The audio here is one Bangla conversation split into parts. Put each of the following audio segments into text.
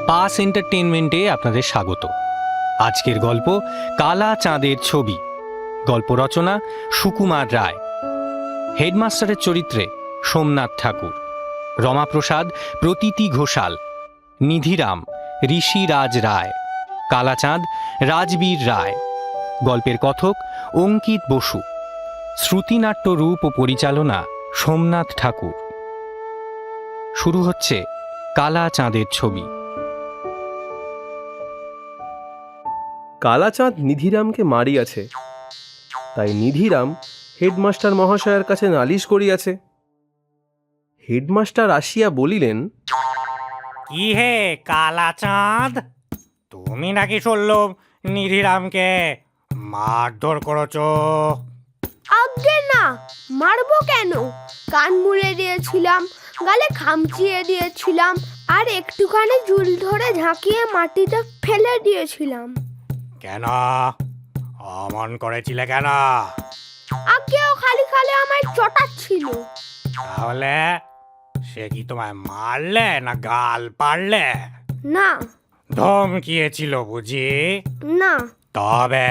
পাস এন্টারটেইনমেন্টে আপনাদের স্বাগত। আজকের গল্প কালা চাঁদের ছবি। গল্প রচনা সুকুমার রায়। হেডমাস্টারের চরিত্রে সোমনাথ ঠাকুর, রমাপ্রসাদ প্রতীতি ঘোষাল, নিধিরাম ঋষিরাজ রায়, কালাচাঁদ রাজবীর রায়। গল্পের কথক অঙ্কিত বসু। শ্রুতিনাট্য রূপ ও পরিচালনা সোমনাথ ঠাকুর। শুরু হচ্ছে কালা চাঁদের ছবি। কালাচাঁদ নিধিরামকে মারিয়াছে, তাই নিধিরাম হেডমাস্টার মহাশয়ের কাছে নালিশ করিয়াছে। হেডমাস্টার আসিয়া বলিলেন, কি হে কালাচাঁদ, তুমি নাকি শুনলো নিধিরামকে মারধর করেছ? আজ্ঞে না, মারবো কেন? কান মুড়ে দিয়েছিলাম, গালে খামচিয়ে দিয়েছিলাম, আর একটুখানি চুল ধরে ঝাঁকিয়ে মাটিতে ফেলে দিয়েছিলাম। কেন অমন করেছিলে কেন? আজ্ঞেও খালি খালি আমায় চটাচ্ছিল। তাহলে সে কি তোমায় মারলে না গাল পারলে? না ধমকিয়েছিল বুঝি? না, তবে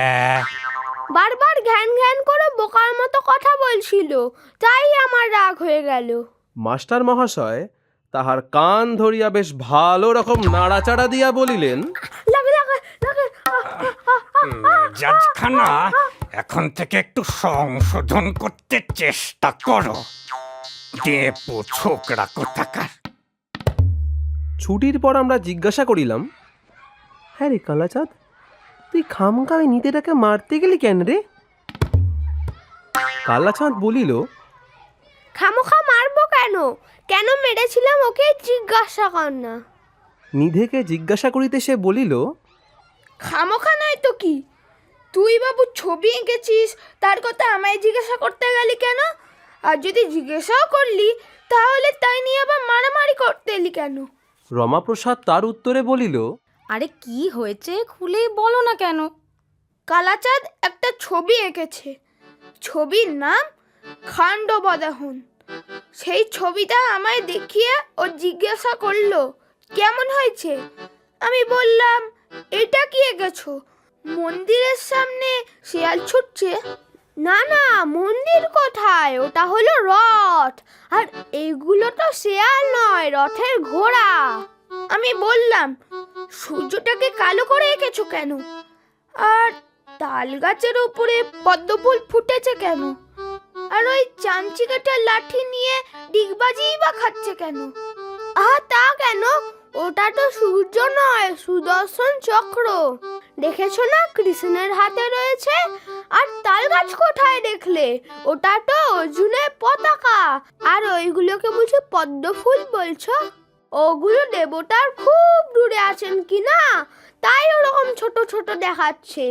বারবার ঘ্যান ঘ্যান করে বোকার মতো কথা বলছিল, তাই আমার রাগ হয়ে গেল। মাস্টার মহাশয় তাহার কান ধরিয়া বেশ ভালো রকম নাড়াচাড়া দিয়া বলিলেন, লাগে লাগে লাগে, মেজাজখানা এখন থেকে একটু সংশোধন করতে চেষ্টা করো। দেবো ছোকরা কোথাকার। ছুটির পর আমরা জিজ্ঞাসা করিলাম, হ্যাঁ রে কালাচাঁদ, তুই খামখামে নিতেটাকে মারতে গেলি কেন রে? কালাচাঁদ বলিল, খামোখা মারবো কেন? কেন মেরেছিলাম ওকে জিজ্ঞাসা কর না। নিধেকে জিজ্ঞাসা করিতে সে বলিল, খামোখা নয় তো কি, তুই বাবু ছবি এঁকেছিস, তার কথা আমায় জিজ্ঞাসা করতে গেলি কেন? আর যদি জিজ্ঞাসাও করলি, তাহলে তাই নিয়ে আবার মারামারি করতে এলি কেন? রমাপ্রসাদ তার উত্তরে বলিল, আরে কি হয়েছে খুলেই বলো না কেন? কালাচাঁদ একটা ছবি এঁকেছে, ছবির নাম খান্ডবদহন। সেই ছবিটা আমায় দেখিয়ে ও জিজ্ঞাসা করলো কেমন হয়েছে। আমি বললাম, এটা কি এঁকেছো? মন্দিরের সামনে শেয়াল ছুটছে। না না, মন্দির কোথায়, ওটা হলো রথ, আর এইগুলো তো শেয়াল নয়, রথের ঘোড়া। আমি বললাম, সূর্যটাকে কালো করে এঁকেছো কেন? আর তাল গাছের উপরে পদ্মফুল ফুটেছে কেন? আর ওই চামচিকাটা লাঠি নিয়ে ডিগবাজিই বা খাচ্ছে কেন? তা কেন, ওটা তো সূর্য নয়, সুদর্শন চক্র। দেখেছো না কৃষ্ণের হাতে রয়েছে। আর তাল গাছ কোথায় দেখলে? ওটা তো অর্জুনের পতাকা। আর ওইগুলোকে বুঝি পদ্ম ফুল বলছো? ওগুলো দেবতার খুব দূরে আছেন কি না, তাই ওরকম ছোট ছোট দেখাচ্ছে।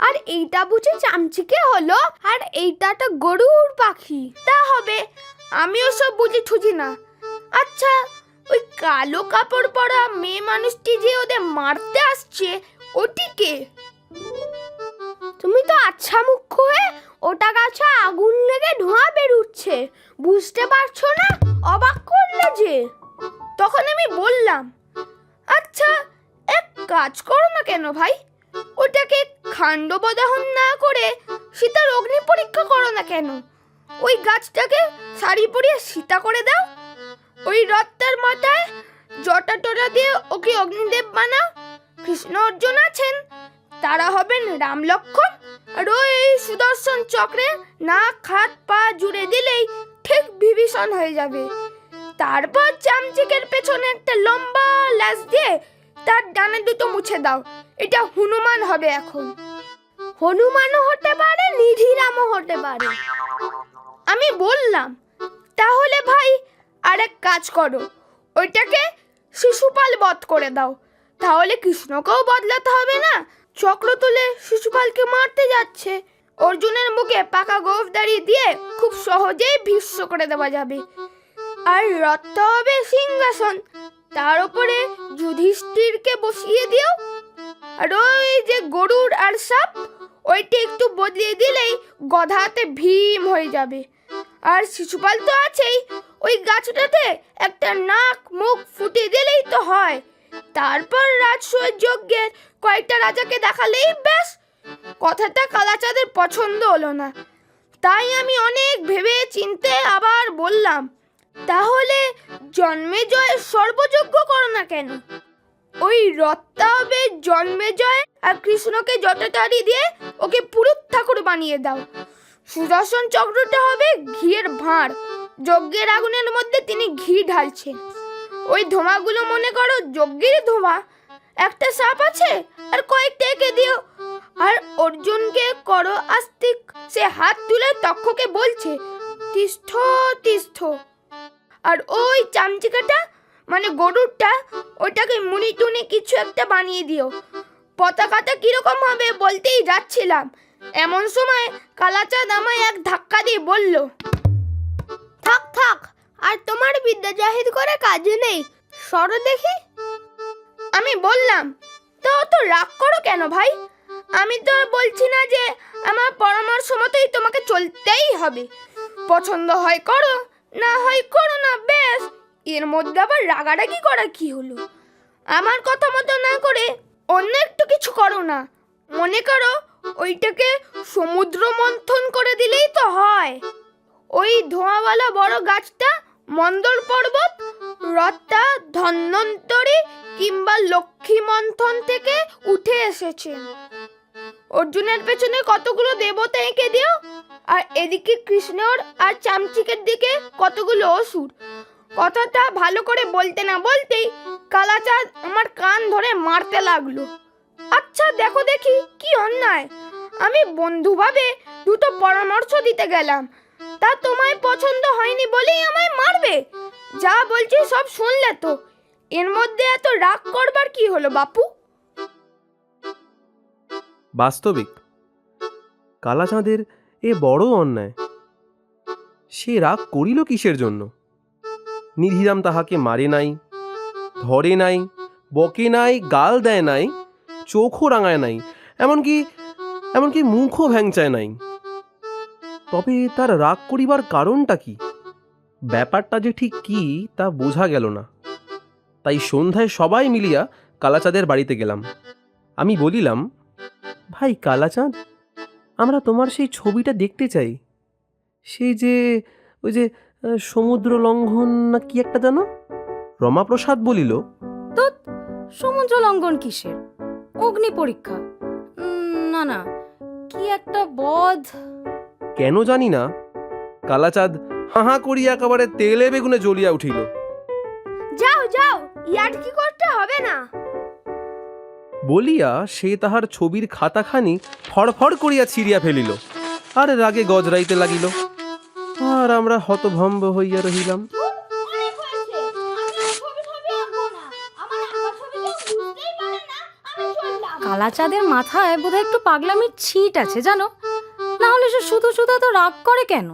আর এইটা বুঝি চামচিকে হলো, আর এইটা তো গরুর পাখি। তা হবে, আমি ওসব বুঝি ঠুঝি না। আচ্ছা, ওই কালো কাপড় পরা মেয়ে মানুষটি যে ওদের মারতে আসছে, ওটিকে? তুমি তো আচ্ছা মুখ্য হয়ে ওটা গাছে আগুন লেগে ধোঁয়া বেরুচ্ছে, বুঝতে পারছো না? অবাক করলে যে। তখন আমি বললাম, আচ্ছা এক কাজ করো না কেন ভাই, ওটাকে খান্ডবদহন না করে সীতার অগ্নি পরীক্ষা করো না কেন? ওই গাছটাকে শাড়ি পরিয়ে সীতা করে দাও, ওই রথটার মাথায় জটা টটা দিয়ে ওকে অগ্নিদেব বানাও। কৃষ্ণ অর্জুন আছেন, তারা হবেন রাম লক্ষ্মণ, আর ওই সুদর্শন চক্রে নাক হাত পা জুড়ে দিলেই ঠিক বিভীষণ হয়ে যাবে। তারপর চামচিকের পেছনে একটা লম্বা ল্যাজ দিয়ে তার ডানে দুটো মুছে দাও, এটা হনুমান হবে। এখন হনুমানও হতে পারে, নিধিরামও হতে পারে। আমি বললাম, তাহলে ভাই আর এক কাজ করো, ওইটাকে শিশুপাল বধ করে দাও, তাহলে কৃষ্ণকেও বদলাতে হবে না। চক্র তুলে শিশুপালকে মারতে যাচ্ছে, অর্জুনের মুখে পাকা গোফদারি দিয়ে খুব সহজেই ভীষ্ম করে দেওয়া যাবে। আর রথটা হবে সিংহাসন, তার উপরে যুধিষ্ঠিরকে বসিয়ে দিও। আর ওই যে গরুর আর সাপ, ওইটা একটু বদলিয়ে দিলেই গধাতে ভীম হয়ে যাবে। আর শিশুপাল তো আছেই, ওই গাছটাতে একটা নাক মুখ ফুটে দিলেই তো হয়। তারপর রাজসূয় যজ্ঞের কয়েকটা রাজাকে দেখালেই ব্যাস। কথাটা কালাচাঁদের পছন্দ হলো না, তাই আমি অনেক ভেবে চিনতে আবার বললাম, তাহলে জন্মেজয়ের সর্বযজ্ঞ করো না কেন? ওই রথটা হবে জন্মেজয়, আর কৃষ্ণকে জটাটারি দিয়ে ওকে পুরুত ঠাকুর বানিয়ে দাও। সুদর্শন চক্রটা হবে ঘিয়ের ভাঁড়, যজ্ঞের আগুনের মধ্যে তিনি ঘি ঢালছেন। ওই ধোঁয়াগুলো মনে করো যজ্ঞের ধোঁয়া। একটা সাপ আছে আর কয়েকটা এঁকে দিও। আর অর্জুনকে করো আস্তিক, সে হাত তুলে তক্ষকে বলছে তিষ্ঠ তিষ্ঠ। আর ওই চামচিকাটা মানে গরুরটা, ওটাকে মুনি টুনি কিছু একটা বানিয়ে দিও। পতাকাটা কিরকম হবে বলতেই যাচ্ছিলাম, এমন সময় কালাচাঁদ আমায় এক ধাক্কা দিয়ে বলল, থাক থাক, আর তোমার বিদ্যা জাহির করে কাজে নেই, সরো দেখি। আমি বললাম, তো রাগ করো কেন ভাই? আমি তো বলছি না যে আমার পরামর্শ মতোই তোমাকে চলতেই হবে। পছন্দ হয় করো, না হয় করো না, বেশ। এর মধ্যে আবার রাগারাগি করা কি হলো? আমার কথা মতো না করে অন্য একটু কিছু করো না। মনে করো ওইটাকে সমুদ্র মন্থন করে দিলেই তো হয়। ওই ধোঁয়াওয়ালা বড় গাছটা মন্দর পর্বত, রথটা ধন্বন্তরী কিংবা লক্ষ্মী মন্থন থেকে উঠে এসেছে। অর্জুনের পেছনে কতগুলো দেবতা এঁকে দিও, আর এদিকে কৃষ্ণর আর চামচিকের দিকে কতগুলো অসুর। কথাটা ভালো করে বলতে না বলতেই কালাচাঁদ আমার কান ধরে মারতে লাগলো। আচ্ছা দেখো দেখি কি অন্যায়! আমি বন্ধুভাবে দুটো পরামর্শ দিতে গেলাম, তা তোমায় পছন্দ হয়নি বলেই আমায় মারবে? যা বলছি সব শুনলে তো, এর মধ্যে এত রাগ করবার কি হলো বাপু? বাস্তবিক কালাচাঁদের এ বড় অন্যায়। সে রাগ করিল কিসের জন্য? নিধিরাম তাহাকে মারে নাই, ধরে নাই, বকে নাই, গাল দেয় নাই, চোখও রাঙায় নাই, এমনকি মুখও ভ্যাংচায় নাই। তবে তার রাগ করিবার কারণটা কি? ব্যাপারটা যে ঠিক কি তা বোঝা গেল না। তাই সন্ধ্যায় সবাই মিলিয়া কালাচাঁদের বাড়িতে গেলাম। আমি বলিলাম, ভাই কালাচাঁদ, আমরা তোমার সেই ছবিটা দেখতে চাই। সেই যে ওই যে সমুদ্র লঙ্ঘন না কি একটা জানো? রমাপ্রসাদ বলিল, তো সমুদ্র লঙ্ঘন কিসের? অগ্নি পরীক্ষা? না না, কি একটা বধ। কেন জানি না, কালাচাঁদ হাঁ করিয়া একেবারে তেলে বেগুনে জ্বলিয়া উঠিল। যাও যাও, ইয়ার্কি করতে হবে না বলিয়া সে তাহার ছবির খাতাখানি ফড়ফড় করিয়া ছিঁড়িয়া ফেলিল, আর রাগে গজরাইতে লাগিল। আর আমরা হতভম্ব হইয়া রহিলাম। কালাচাঁদের মাথায় বোধহয় একটু পাগলামির ছিট আছে জানো, না হলে সে শুধু শুধু তো রাগ করে কেন?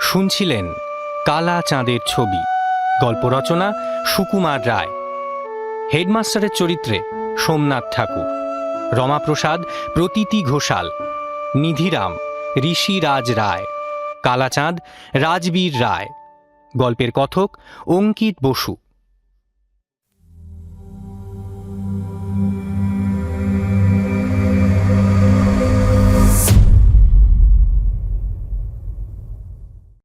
শুনছিলেন কালা চাঁদের ছবি। গল্প রচনা সুকুমার রায়। হেডমাস্টারের চরিত্রে সোমনাথ ঠাকুর, রমাপ্রসাদ প্রতীতি ঘোষাল, নিধিরাম ঋষিরাজ রায়, কালাচাঁদ রাজবীর রায়। গল্পের কথক অঙ্কিত বসু।